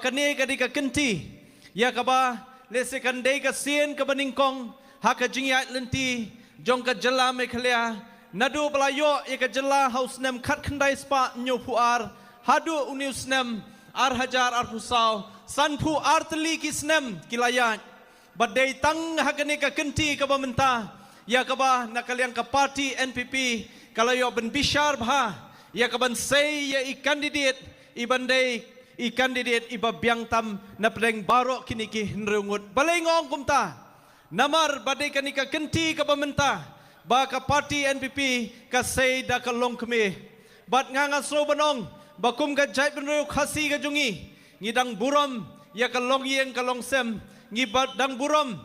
bakane kadi ka kenti ya kaba lese kan dei ka sien ka baningkong haka jingyat lenti jong ka jala mekhlea nadu pelayo ya ka jala haus nem khat khandai spa nyopu ar hadu unius nem ar hajar ar pusau sanpu ar teli kisnem kilayat badai tang hakane ka kenti ka bamenta ya kaba nakaliang ka parti NPP kalayo ben bishar bha ya kaban say ya i candidate ibandai i candidate iba biang tam na preng baro kiniki hinrungut balengong kumta namar badai kanika kenti ka bamenta ba ka parti NPP ka say da ka long kme bat nganga so banong bakum ka jai benru khasi ka jungi ngidang buram ya ka long yeng ka long sem ngibat dang buram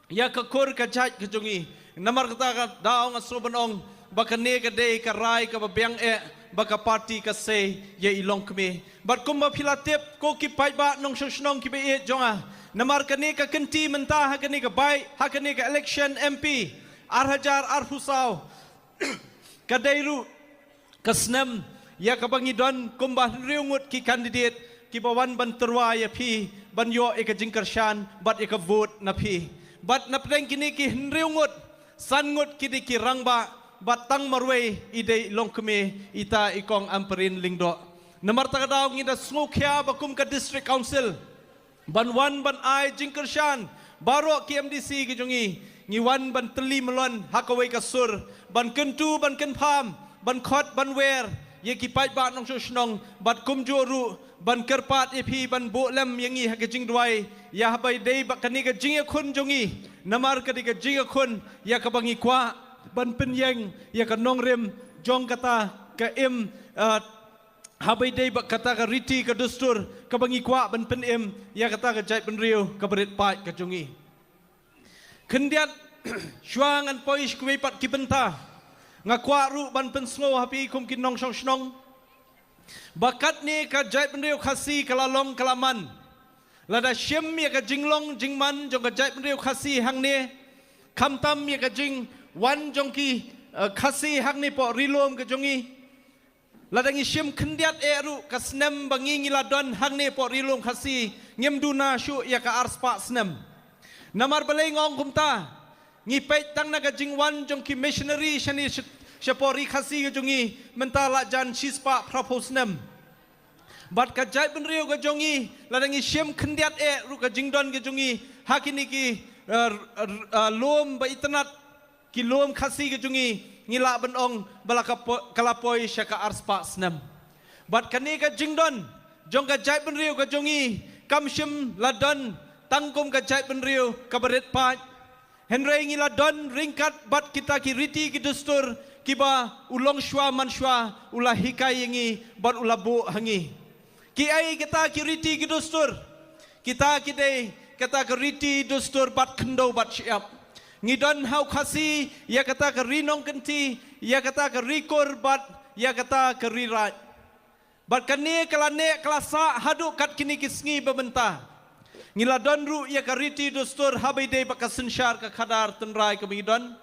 ya ka kur ka jai ka jungi namar kata ka daong so banong baka ne ka day ka rai ka babyang baka party ka say ye ilong kami bat kumba pilatip ko ki pai ba nong shoshnong ki be jonga namar ka ne ka kenti menta ha ka ne ka bai ha ka ne ka election MP ar hajar ar husau ka dairu kasnam ya ka bangidon kumba riungut ki candidate ki bawan ban terwa ya pi ban yo e ka jingkarshan bat e ka vote na pi bat na preng kini ki riungut sangut kidi ki rangba batang marway ide longkeme ita ikong amperin lingdo namar tagadaw ngida smokya bakum ka district council ban wan ban ai jingkershan baro KMDC gijongi ngi wan ban teli melon hakawai kasur ban kentu ban kenpam ban khot ban wer ye ki pai ba nong shnong bat kum joru ban kerpat epi ban bolem yangi hakajing dwai ya habai dei bakani ka jinga khun jongi namar ka diga jinga khun ya ka bangi kwa ban penyeng ya ka nongrem jong kata ka im habai dei bak kata ka riti ka dustur ka bangi kwa ban penem ya kata ka jai penriu ka berit pai ka jongi kendiat syuang an poish kuwe pat ki benta ngakwa ru ban penslo hapi kum kin nong shnong bakat ni ka jai penriu khasi kalalong kalaman lada syem ya ka jinglong jingman jong ka jai penriu khasi hang ne khamtam ya ka jing wan jong ki khasi hang ni po rilom ka jongi ladangi syem kendiat eru ka snem bangi ngiladon hang ni po rilom khasi ngemduna syu ya ka arspa snem namar balengong kumta ngipet tang naga jingwan jong ki missionary shani shapori khasi ka jongi mentala jan shispa proposnem bat ka jai benriu ka jongi ladangi syem kendiat ru ka jingdon ka jongi hakini ki lom ba itnat ki lom khasi ka jongi ngila benong balaka kalapoi syaka arspa snem bat kani ka jingdon jong ka jai benriu ka jongi kamshim ladon tangkum ka jai benriu ka baret pat henrei ngila don ringkat bat kita ki riti ki dustur kiba ulong shwa man shwa ulah hikai yangi bat ulabu hangi ki ai kita ki riti ki dustur kita ki dei kata ki riti dustur bat kendo bat siap ngidon hau khasi ya kata ka rinong kenti ya kata ka rikur bat ya kata ka rirat bat kani kalane klasa hadu kat kini kisngi bebenta ngila don ru ya ka riti dustur habai dei baka sensyar ka khadar tenrai ka ngidon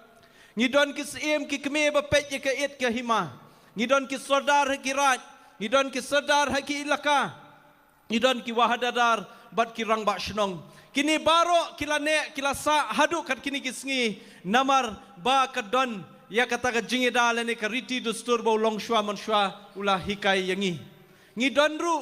ngidon kis em ki keme bapet ya ka et ka hima ngidon ki sardar ki raj ngidon ki sardar ki ilaka ngidon ki wahadadar bat ki rang ba shnong kini baro kilane kilasa hadu kat kini kisngi namar ba kadon ya kata ka jingeda lene ka riti dustur bo long shwa man shwa ulah hikai yangi ngidon ru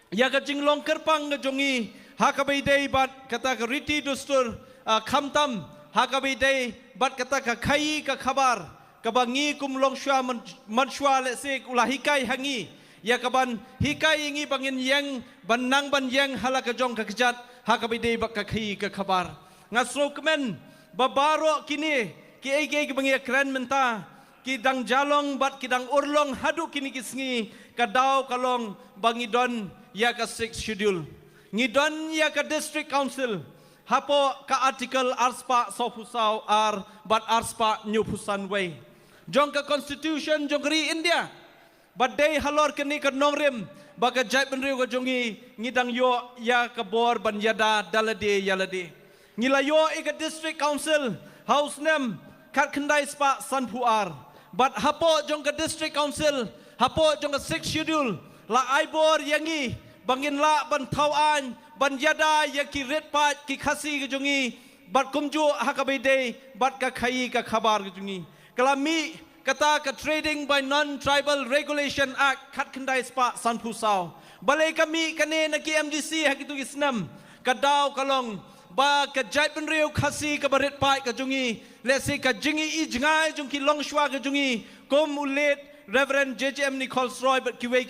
ya ka jinglong kerpang ga jongi hakabai dei bat kata ka riti dustur khamtam hakabai dei bat kata ka khai ka khabar kabangi kum long shwa man shwa le se ulah hikai hangi ya kaban hikai yangi bangin yang banang ban yang halaka jong ka kejat hakabai dei bak ka khai ka khabar ngasro kemen babaro kini ki ai ki bangi kran menta ki dang jalong bat ki dang urlong hadu kini kisngi kadau kalong bangidon ya ka 6 schedule ngidon ya ka district council hapo ka article arspa sofusau ar bat arspa new pusan way jong ka constitution jongri India badai halor kini ka nongrem baka jai benriu ka jongi ngidang yo ya ka bor ban yada dalade yalade ngila yo e ka district council house nem kat khandai spa sanpu ar but hapo jong ka district council hapo jong ka 6 schedule la aibor yangi bangin la ban tauan ban yada ya ki red pat ki khasi ke jungi bat kumju hakabide bat ka khai ka khabar ke jungi kalami kata ka trading by non tribal regulation act khat khandai spa sanphu sao balai kami kane na ki MGC hakitu isnam kadau kalong ba ka jai pen riu khasi ka baret pai ka jungi lesi ka jingi I jingai jungki long shwa ka jungi kom ulet Reverend JJM Nichols Roy but kiwe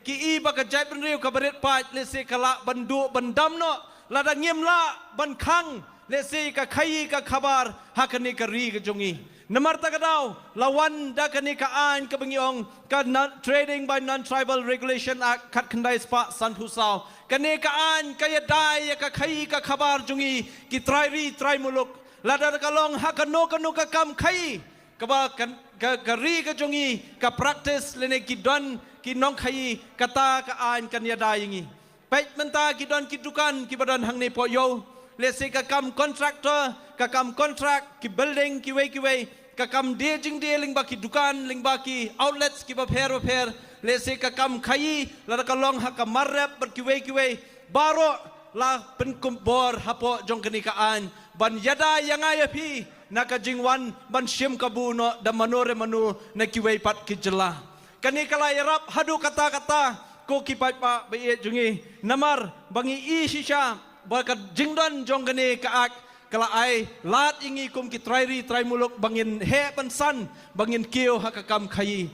ki I ba ka jai pen riu ka baret pai lesi kala bandu bandam no lada ngiem la ban khang lesi ka khai ka khabar hakani ka ri ka jungi namar ta kadau lawan da kani ka an ka bangiong ka trading by non tribal regulation act khat khandai spa sanphu sao kani ka an ka yadai ka khai ka khabar jungi ki trai muluk lada kalong hakano ka kam khai ka ba ka ri ka jungi ka practice lene ki don ki nong khai kata ka an kan yadai ngi pet menta ki don ki dukan ki badan hang ne po yo lese ka kam contractor ka kam contract ki building ki we ka kam de jing de ling ba ki dukan ling ba ki outlets ki ba pher lese ka kam khai la ka long ha ka marrap ber ki we baro la pen kum bor hapo jong kani ka an ban yada yanga ya phi na ka jingwan ban shim ka bu no da manore manu na ki we pat ki jela kani kala yarap hadu kata ko ki pa ba ye jungi namar bangi I shisha ba ka jingdon jong kani ka ak kala ai lat ingi kum ki trai muluk bangin he ban san bangin kio hakakam khai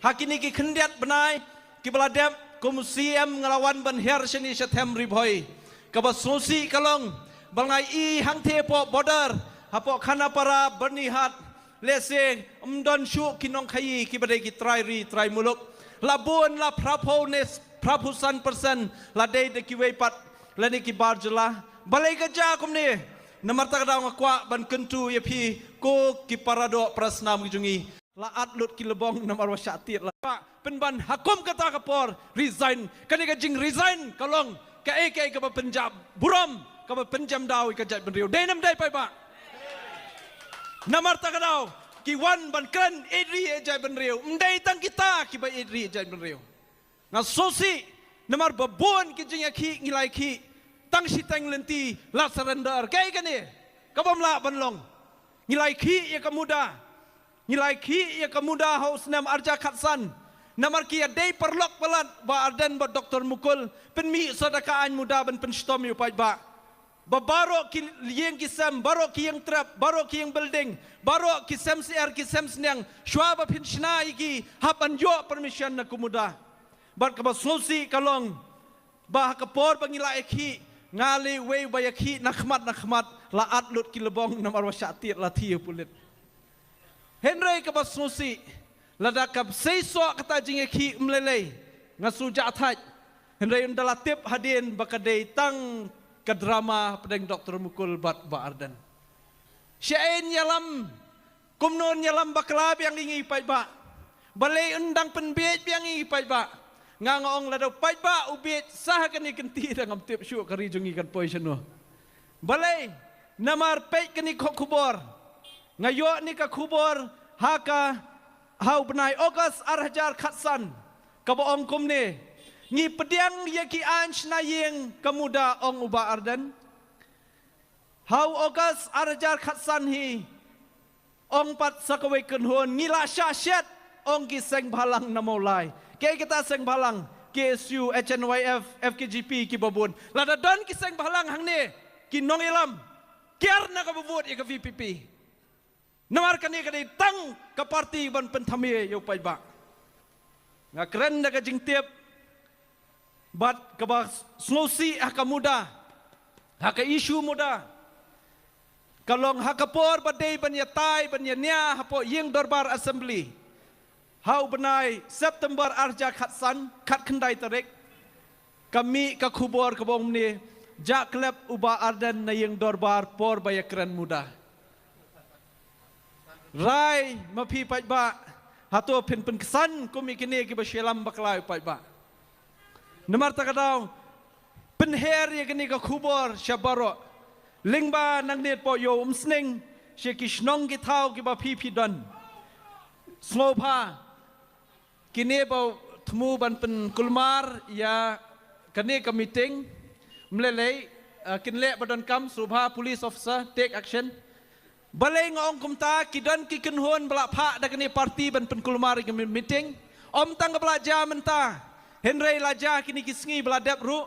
hakini ki khendiat benai ki baladep kum CM ngelawan ban her seni Septem ribhoi ka ba sosi kalong bangai I hang the po border hapo khana para bernihat lese umdon shu kinong khai ki badai ki trai muluk labun la prapones prapusan persen la dei de ki we pat la ni ki barjala balai ka ja kum ni namar ta kadang akwa ban kentu ya phi ko ki parado prasnam jungi la atlut ki lebong namar wasyatir la pen ban hakum kata kapor resign kani ka jing resign kalong ka ek ka Punjab buram ka penjam daw ka jat benriu dei nam dai pai ba namar ta kadang ki wan ban kan edri jat benriu ndai tang kita ki ba edri jat benriu nga sosi namar babon ki jing ki ngilai ki tang si tang lenti la surrender kai kani kabam la banlong ngilai khi ya kamuda ngilai khi ya kamuda haus nam arja khatsan namar ki dei perlok pelat ba ardan ba Dr. Mukul penmi sadakaan muda ban penstom yu pai ba baro ki lieng ki sam baro ki yang trap baro ki yang building baro ki sam CR ki sam snang shwa ba pinchna iki hapan yo permission na kumuda bat ka ba sosi kalong ba kapor bangila ekhi ngali we bayaki nakhmat la atlut ki lebong namar wasyatir la thiu pulit henry ka basusi lada kap seiso kata jinge ki mlelei ngasuja athaj henry undala tip hadin bakadei tang ka drama pedeng Dr. Mukul bat ba ardan syain yalam kumnon yalam baklab yang ingi pai ba balai undang penbet yang ingi pai ba ngangong ladau pai ba ubit sah kani kenti dangam tip syuk kari jungi kan poiseno balai namar pai kani khubor ngayo ni ka khubor haka hau benai August arhajar khatsan ka boong kumne ngi pediang yaki anch na yeng kamuda ong uba ardan hau August arhajar khatsan hi ong pat sakawe kunhon ngila syashat ong ki seng balang namolai kaya kita seng balang KSU, HNYF, FKGP ki babun. Lada don ki seng balang hang ne ki nong ilam. Kiar na ka babut ya ka VPP. Namar kani ka tang ka parti ban pentamie yo pai ba. Nga keren na ka jingtip. Bat ka ba slosi haka muda. Haka isu muda. Kalong haka por badai ban ya tai ban ya nia hapo yeng dorbar assembly. Hau benai September arja khatsan khat khandai tarek kami ka khubor ka bom ni ja klep uba ardan na yang dorbar por bayakran muda rai mapi pai ba hato pen kesan kumi kini ki basyelam baklai pai ba namar ta kadau penher ye kini ka khubor syabaro lingba nang net po yo sneng she ki snong ki thau ki ba phi don slopa kini bau temu ban pen kulmar ya kan ni ka meeting mlelei kinle badan kam subha police officer take action balai ngong kumta kidan ki kenhon bala pha da kani parti ban penkulmar ki meeting om tang bala ja menta henry laja kini kisngi bala dep ru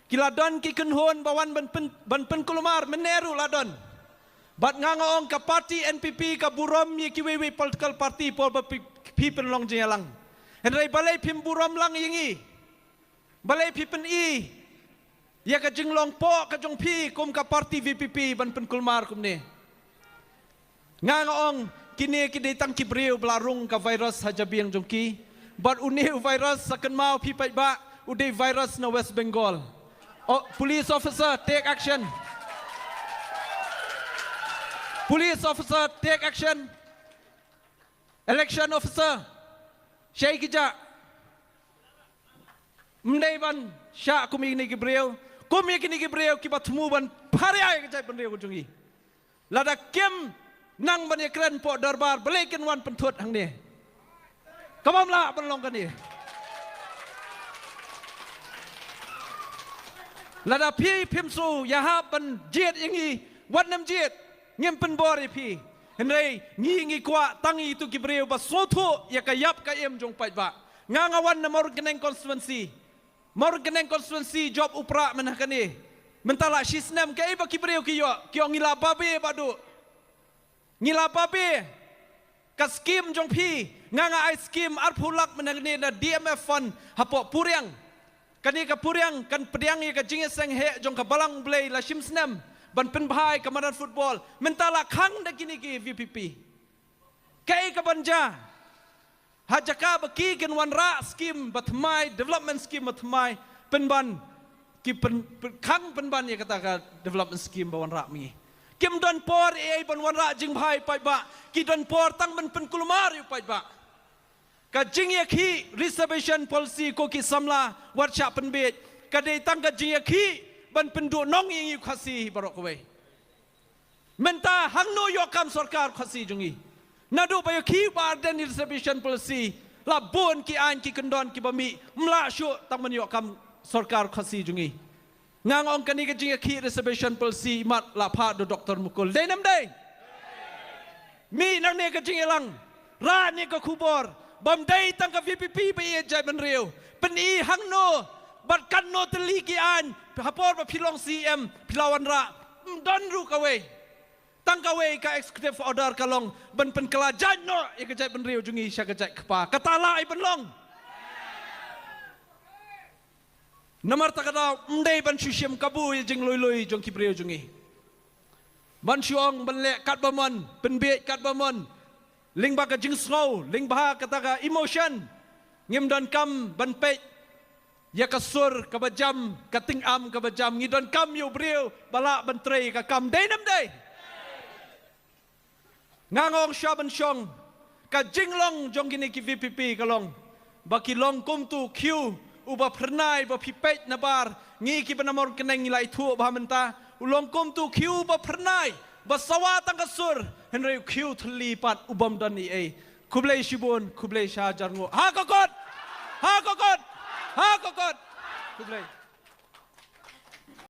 kiladon ki kenhon bawan ban penkulmar meneru ladon bat ngangong ka parti NPP ka burom ye kiwewe political party por people long jelang henry balai pim burom lang yingi balai pipen i ya ka jinglong po ka jong pi kum ka parti VPP ban penkulmar kum ni ngangong kini kidi tang kibriu belarung ka virus hajabiang jongki but uniu virus sakan mau pi pai ba udai virus na West Bengal police officer take action police officer take action election officer syai kija mndai ban sya kumi ni kibriu kumi kini kibriu kibat ban pariai kejai penriu kunjungi lada kem nang ban ekran po darbar belekin wan pentut hang ni kamam la ban long kan ni lada pi pimsu yaha ban jet ingi wan nam jet ngem pen bori pi henrei ngi kwa tangi tu kibriu ba soto ya kayap ka em jong pai ba ngangawan na morgeneng constituency job upra menakani mentala sisnem kai ba kibriu kiyo ngila babe badu ngila babe ka skim jong pi nganga ai skim arphulak menakani na DMF fund hapo puriang kani ka puriang kan pediang ka jingeseng he jong ka balang blai la simsnem ban pen bhai kamaran football mentala khang da kini ki VPP kai ka banja hajaka baki ken wan ra skim batmai development skim batmai penban ki khang penban ya kata ka development skim bawan ra mi kim don por ai ban wan ra jing bhai pai ba ki don por tang ban pen kulmar yu pai ba ka jing ya khi reservation policy ko ki samla warcha penbet ka dei tang ka jing ya khi ban pendu nong ing yu khasi barok we menta hangno yo kam sarkar khasi jungi nadu bayo ki bar den reservation policy la bon ki an ki kendon ki bami mla shu tang man yo kam sarkar khasi jungi ngangong kani ka jing ki reservation policy mat la pha do Dr. Mukul dei nam dei mi nang ne ka jing elang ra ne ka khubor bam dei tang ka VPP ba ye jai ban riu pen i hangno bat kan no teli ki an hapor ba philong CM philawan ra don ru ka we tang ka we ka executive order kalong ban pen kelajan no e ka jai ban riu jungi sya ka jai kpa katala ai ban long namar takada mdei ban shushim kabu jing lui jong kibriu jungi ban shuong ban le kat bamon pen be kat bamon ling ba ka jing snow ling ba kata ka emotion ngim don kam ban pe ya kasur kabajam kating am kabajam ngidon kam yu briu bala ban trei ka kam dei nam dei ngangong shaban shong ka jinglong jong kini ki VPP kalong baki long kum tu Q uba pernai ba pipet nabar ngi ki banamor keneng nilai tu ba menta ulong kum tu Q ba pernai ba sawatang kasur henry Q thli pat ubam dan ni e kublai shibun kublai sha jarngo ha kokot kublai